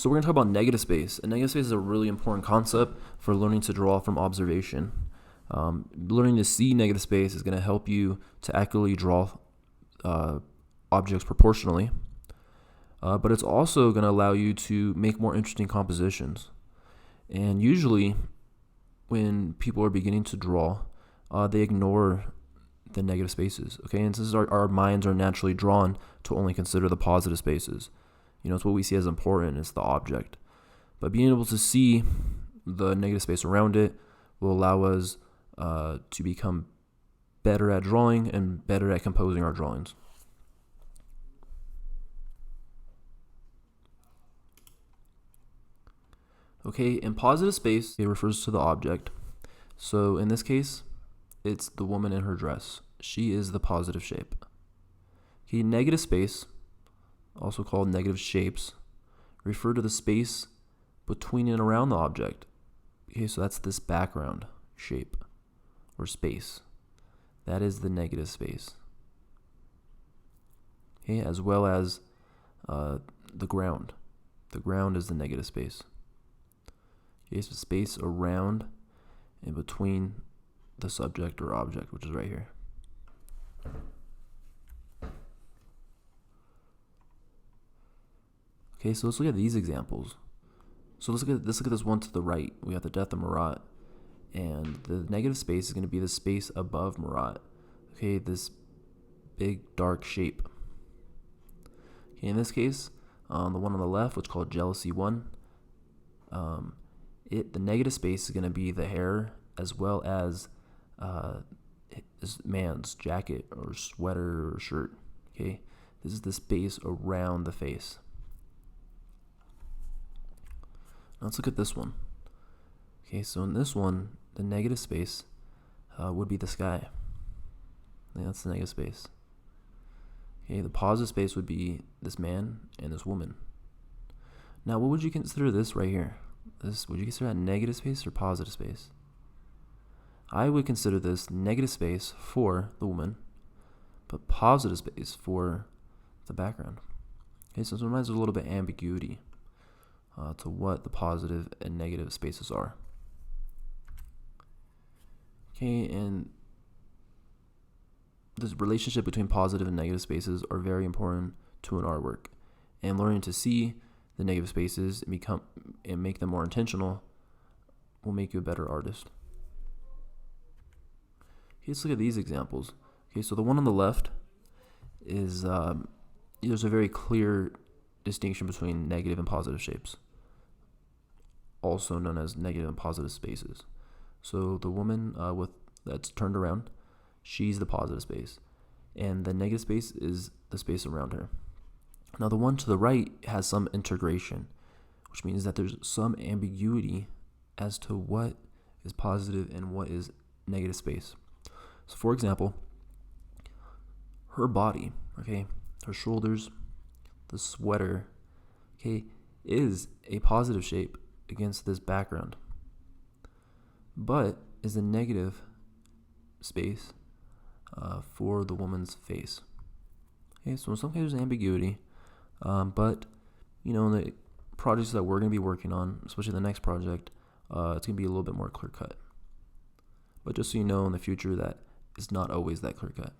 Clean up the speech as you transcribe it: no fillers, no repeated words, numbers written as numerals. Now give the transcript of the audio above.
So we're going to talk about negative space. And negative space is a really important concept for learning to draw from observation. Learning to see negative space is going to help you to accurately draw objects proportionally. But it's also going to allow you to make more interesting compositions. And usually, when people are beginning to draw, they ignore the negative spaces. Okay, and since our minds are naturally drawn to only consider the positive spaces, it's what we see as important. It's the object. But being able to see the negative space around it will allow us to become better at drawing and better at composing our drawings. Okay, in positive space, it refers to the object. So in this case, it's the woman in her dress. She is the positive shape. Okay, negative space, also called negative shapes, refer to the space between and around the object. Okay, so that's this background shape or space. That is the negative space. Okay, as well as the ground. The ground is the negative space. Okay, so space around and between the subject or object, which is right here. Okay, so let's look at these examples. So let's look at this one to the right. We have the death of Marat, and the negative space is going to be the space above Marat. Okay, this big dark shape. Okay, in this case, the one on the left, which is called Jealousy 1, the negative space is going to be the hair as well as this man's jacket or sweater or shirt. Okay, this is the space around the face. Now let's look at this one. Okay, so in this one, the negative space would be the sky. Yeah, that's the negative space. Okay, the positive space would be this man and this woman. Now, what would you consider this right here? Would you consider that negative space or positive space? I would consider this negative space for the woman, but positive space for the background. Okay, so sometimes there's a little bit of ambiguity to what the positive and negative spaces are. Okay, and this relationship between positive and negative spaces are very important to an artwork. And learning to see the negative spaces and make them more intentional will make you a better artist. Okay, let's look at these examples. Okay, so the one on the left is there's a very clear distinction between negative and positive shapes, also known as negative and positive spaces. So the woman that's turned around, she's the positive space, and the negative space is the space around her. Now the one to the right has some integration, which means that there's some ambiguity as to what is positive and what is negative space. So for example, her body, okay, her shoulders, the sweater, okay, is a positive shape against this background, but is a negative space for the woman's face. Okay, so in some cases there's ambiguity, but in the projects that we're going to be working on, especially the next project, it's going to be a little bit more clear cut. But just so you know in the future that it's not always that clear cut.